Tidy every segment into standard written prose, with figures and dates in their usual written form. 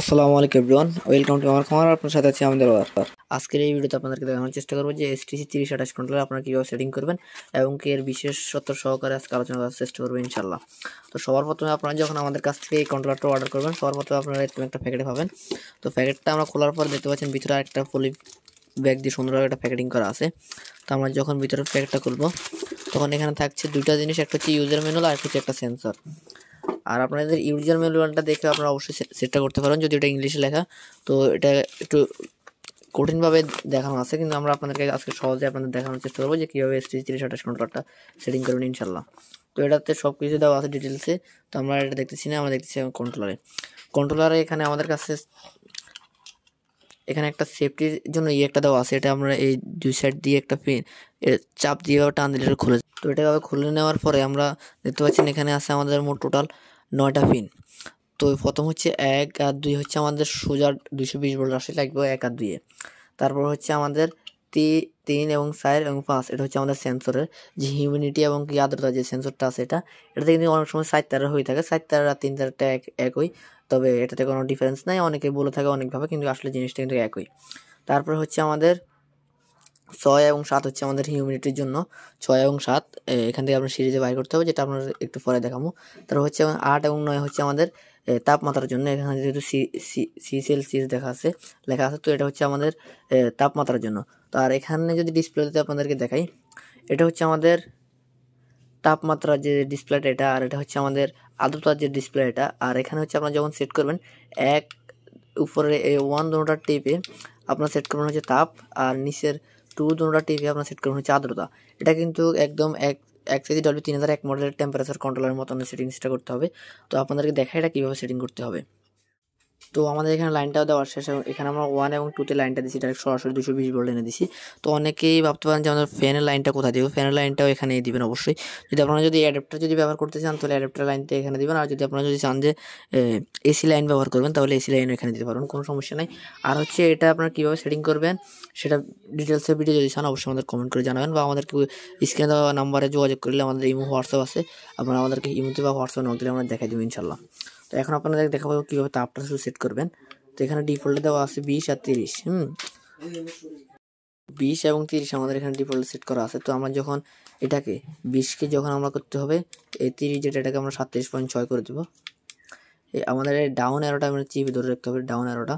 আসসালামু আলাইকুম everyone, welcome to আমার খামার। আপনার সাথে আছি আমাদের ওয়ার্কার। আজকের এই ভিডিওতে আপনাদেরকে দেখানোর চেষ্টা করবো যে STC 3028 কন্ট্রোলার আপনারা কীভাবে সেটিং করবেন এবং কি এর বিশেষত্ব সহকারে আজকে আলোচনা করার চেষ্টা করবো ইনশাল্লাহ। তো সবার প্রথমে আপনারা যখন আমাদের কাছ থেকে এই কন্ট্রোলারটা অর্ডার করবেন, সবার প্রথমে আপনারা এরকম একটা প্যাকেটে পাবেন। তো প্যাকেটটা আমরা খোলার পর দেখতে পাচ্ছেন ভিতরে একটা পলি ব্যাগ দিয়ে সুন্দরভাবে একটা প্যাকেটিং করা আছে। তো আমরা যখন ভিতরের প্যাকেটটা খুলবো তখন এখানে থাকছে দুইটা জিনিস, একটা হচ্ছে ইউজার ম্যানুয়াল আর একটা হচ্ছে একটা সেন্সর। আর আপনাদের ইউজার ম্যানুয়ালটা দেখে আপনারা অবশ্যই সেটটা করতে পারেন, যদি এটা ইংলিশে লেখা। তো এটা একটু কঠিনভাবে দেখানো আছে, কিন্তু আমরা আপনাদেরকে আজকে সহজে আপনাদের দেখানোর চেষ্টা করবো যে কীভাবে STC 3028 কন্ট্রোলারটা সেটিং করবেন ইনশাল্লাহ। তো এটাতে সব কিছু দেওয়া আছে ডিটেলসে। তো আমরা এটা দেখতেছি না, আমরা দেখতেছি কন্ট্রোলারে এখানে আমাদের কাছে এখানে একটা সেফটির জন্য একটা দেওয়া আছে। এটা আমরা এই দুই সাইড দিয়ে একটা পিন চাপ দিয়ে টান দিলে এটা খুলে। তো এটা খুলে নেওয়ার পরে আমরা দেখতে পাচ্ছেন এখানে আছে আমাদের মোট টোটাল 9টা পিন। তো প্রথম হচ্ছে 1 আর 2 হচ্ছে আমাদের সোজা 220 ভোল্ট রাশি লাগবে 1 আর 2 এ। তারপর হচ্ছে আমাদের 3 এবং 4 এবং 5, এটা হচ্ছে আমাদের সেন্সরের যে হিউমিডিটি এবং কি আর্দ্রতা যে সেন্সরটা আছে এটাতে কিন্তু অনেক সময় 4 তারের হয়ে থাকে। 4 তার আর 3 তারটা একই, তবে এটাতে কোনো ডিফারেন্স নাই। অনেকে বলে থাকে অনেকভাবে, কিন্তু আসলে জিনিসটা কিন্তু একই। তারপর হচ্ছে আমাদের 6 এবং 7 হচ্ছে আমাদের হিউমিডিটির জন্য। 6 এবং 7 এখান থেকে আমরা সিরিজে বাইর করতে হবে, যেটা আপনার একটু পরে দেখাবো। তারপর হচ্ছে 8 এবং 9 হচ্ছে আমাদের তাপমাত্রার জন্য। এখানে যেহেতু সি সেলসিয়াস লেখা আছে, তো এটা হচ্ছে আমাদের তাপমাত্রার জন্য। তো আর এখানে যদি ডিসপ্লেতে আপনাদেরকে দেখাই, এটা হচ্ছে আমাদের তাপমাত্রার যে ডিসপ্লেটা এটা, আর এটা হচ্ছে আমাদের আর্দ্রতার যে ডিসপ্লে এটা। আর এখানে হচ্ছে আপনারা যখন সেট করবেন এক উপরে 1 দুটোটা টিপে আপনারা সেট করবেন হচ্ছে তাপ, আর নিচের 2 দুটোটা টিপে আপনারা সেট করবেন হচ্ছে আর্দ্রতা। এটা কিন্তু একদম XCW3001 মডেলের টেম্পারেচার কন্ট্রোলারের মতন সেটিংসটা করতে হবে। তো আপনাদেরকে দেখা এটা কীভাবে সেটিং করতে হবে। তো আমাদের এখানে লাইনটাও দেওয়ার শেষ, এখানে আমরা 1 এবং 2তে লাইনটা দিচ্ছি, ডাইরেক্ট সরাসরি 220 ভোল্ট এনে দিচ্ছি। তো অনেকেই ভাবতে পারেন যে আমাদের ফ্যানের লাইনটা কোথায় দেবো। ফ্যানের লাইনটাও এখানেই দিবেন অবশ্যই। যদি আপনারা অ্যাডাপ্টার ব্যবহার করতে চান তাহলে অ্যাডাপ্টার লাইনটা এখানে দিবেন, আর যদি আপনারা চান যে AC লাইন ব্যবহার করবেন তাহলে AC লাইনও এখানে দিতে পারবেন, কোনো সমস্যা নাই। আর হচ্ছে এটা আপনারা কীভাবে সেটিং করবেন সেটা ডিটেলসের ভিডিও যদি চান অবশ্যই আমাদের কমেন্ট করে জানাবেন, বা আমাদেরকে স্ক্রিনে দেওয়া নাম্বারে যোগাযোগ করলে আমাদের ইমো হোয়াটসঅ্যাপ আছে, আপনারা আমাদেরকে ইমোতে বা হোয়াটসঅ্যাপে নক দিলে আমরা দেখাই দেবো ইনশাল্লাহ। তো এখন আপনাদের দেখাবো কীভাবে তাপটা সেট করবেন। তো এখানে ডিফল্টে দেওয়া আছে 20 আর 30। 20 এবং 30 আমাদের এখানে ডিফল্ট সেট করা আছে। তো আমরা যখন এটাকে 20কে যখন আমরা করতে হবে, এই 30 যেটা এটাকে আমরা 37.6 করে দেবো। আমাদের এই ডাউন অ্যারোটা আমরা চেপে ধরে রাখতে হবে। ডাউন অ্যারোটা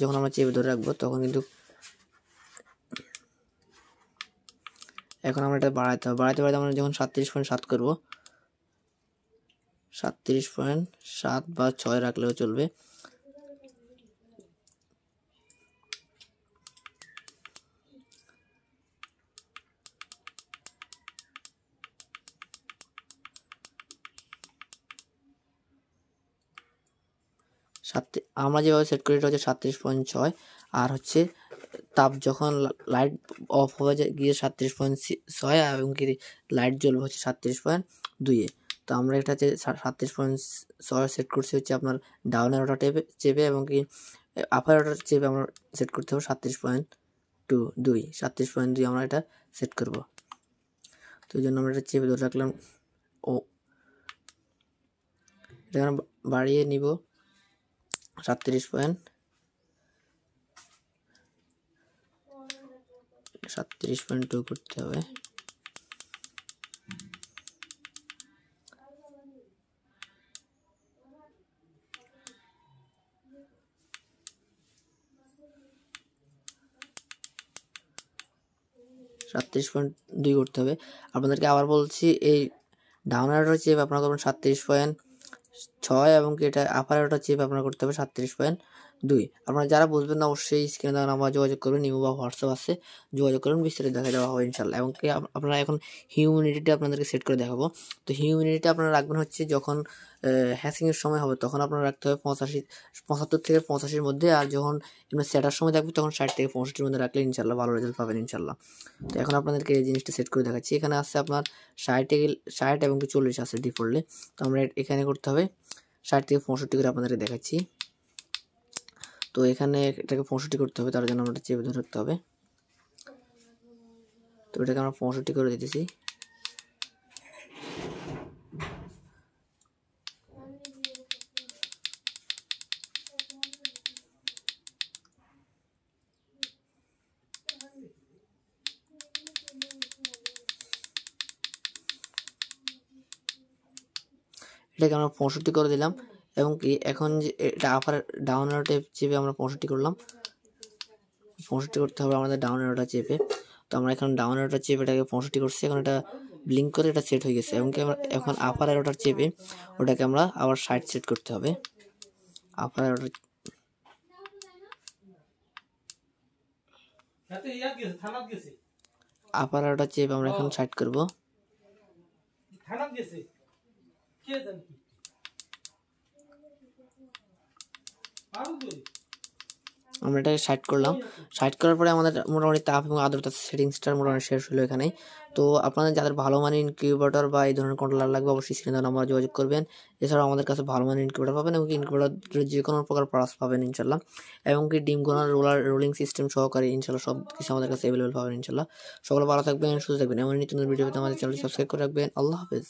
যখন আমরা চেপে ধরে রাখবো তখন কিন্তু এখন আমরা এটা বাড়াতে আমরা যখন 37.7 করবো, 37.7 বা 6 রাখলেও চলবে। আমরা যেভাবে সেট করি এটা হচ্ছে 37.6, আর হচ্ছে তাপ যখন লাইট অফ হয়ে যায় গিয়ে 37.6, এবং কি লাইট জ্বলবে হচ্ছে 37.2 এ। তো আমরা এটা হচ্ছে 37.6 সেট করছি হচ্ছে আপনার ডাউন অ্যারোটা চেপে এবং কি আপার অ্যারোটা চেপে আমরা সেট করতে হবে 37.2 আমরা এটা সেট করব। তো এই জন্য আমরা এটা চেপে ধরে রাখলাম। এটা আমরা বাড়িয়ে নিব 37.2 করতে হবে। করতে হবে। আপনাদেরকে আবার বলছি, এই ডাউন অ্যারোটা চেপ আপনারা করবেন 37.6 এবং কি এটা আপার অ্যারোটা চেপ আপনারা করতে হবে 37.2। আপনারা যারা বুঝবেন না অবশ্যই স্ক্রিনে দেওয়া নাম্বার যোগাযোগ করবেন, ইমো বা হোয়াটসঅ্যাপ আছে, যোগাযোগ করুন, বিস্তারিত দেখা দেওয়া হবে ইনশাল্লাহ। এবং কি আপনারা এখন হিউমিডিটি আপনাদেরকে সেট করে দেখাবো। তো হিউমিডিটি আপনারা রাখবেন হচ্ছে যখন হ্যাসিংয়ের সময় হবে তখন আপনারা রাখতে হবে 75 থেকে 85-র মধ্যে, আর যখন সেটার সময় থাকবে তখন 60 থেকে 65-র মধ্যে রাখলে ইনশাল্লাহ ভালো রেজাল্ট পাবেন ইনশাল্লাহ। তো এখন আপনাদেরকে এই জিনিসটা সেট করে দেখাচ্ছি। এখানে আছে আপনার 60 এবং 40 আছে ডিফল্টে। তো আমরা এখানে করতে হবে 60 থেকে 65 করে আপনাদেরকে দেখাচ্ছি। তো এখানে এটাকে 65 করতে হবে, তার জন্য আমরা চেপে ধরে রাখতে হবে। তো এটাকে আমরা 65 করে দিতেছি। এটাকে আমরা 65 করে দিলাম এবং কি এখন যে এটা আপার ডাউন অ্যারোটা চেপে আমরা 65 করলাম। 65 করতে হবে আমাদের ডাউন অ্যারোটা চেপে। তো আমরা এখন ডাউন অ্যারোটা চেপে এটাকে 65 করছি। এখন এটা ব্লিঙ্ক করে এটা সেট হয়ে গেছে এবং কি আমরা এখন আপার অ্যারোটা চেপে ওটাকে আমরা আবার 60 সেট করতে হবে। আপার অ্যারোটা চেপে আমরা এখন 60 করব। আমরা এটাকে 60 করলাম। 60 করার পরে আমাদের মোটামুটি তাপ এবং আর্দ্রতা সেটিংসটার মোটামুটি শেষ হলো এখানে। তো আপনাদের যাদের ভালো মানের ইনকিউবেটর বা এই ধরনের কন্ট্রোলার লাগবে অবশ্যই স্ক্রিনে নাম্বার যোগাযোগ করবেন। এছাড়াও আমাদের কাছে ভালো মানের ইনকিউবেটর পাবেন এবং ইনকিউবেটর যে কোনো প্রকার প্লাস পাবেন ইনশাল্লাহ, এবং কি ডিম গোনার রোলিং সিস্টেম সহকারে ইনশাল্লাহ সব কিছু আমাদের কাছে অ্যাভেলেবল পাবেন ইনশাল্লাহ। সকলে ভালো থাকবেন, সুস্থ থাকবেন। এমন নিত্য নতুন ভিডিও পেতে আমাদের চ্যানেলটি সাবস্ক্রাইব করে রাখবেন। আল্লাহ হাফেজ।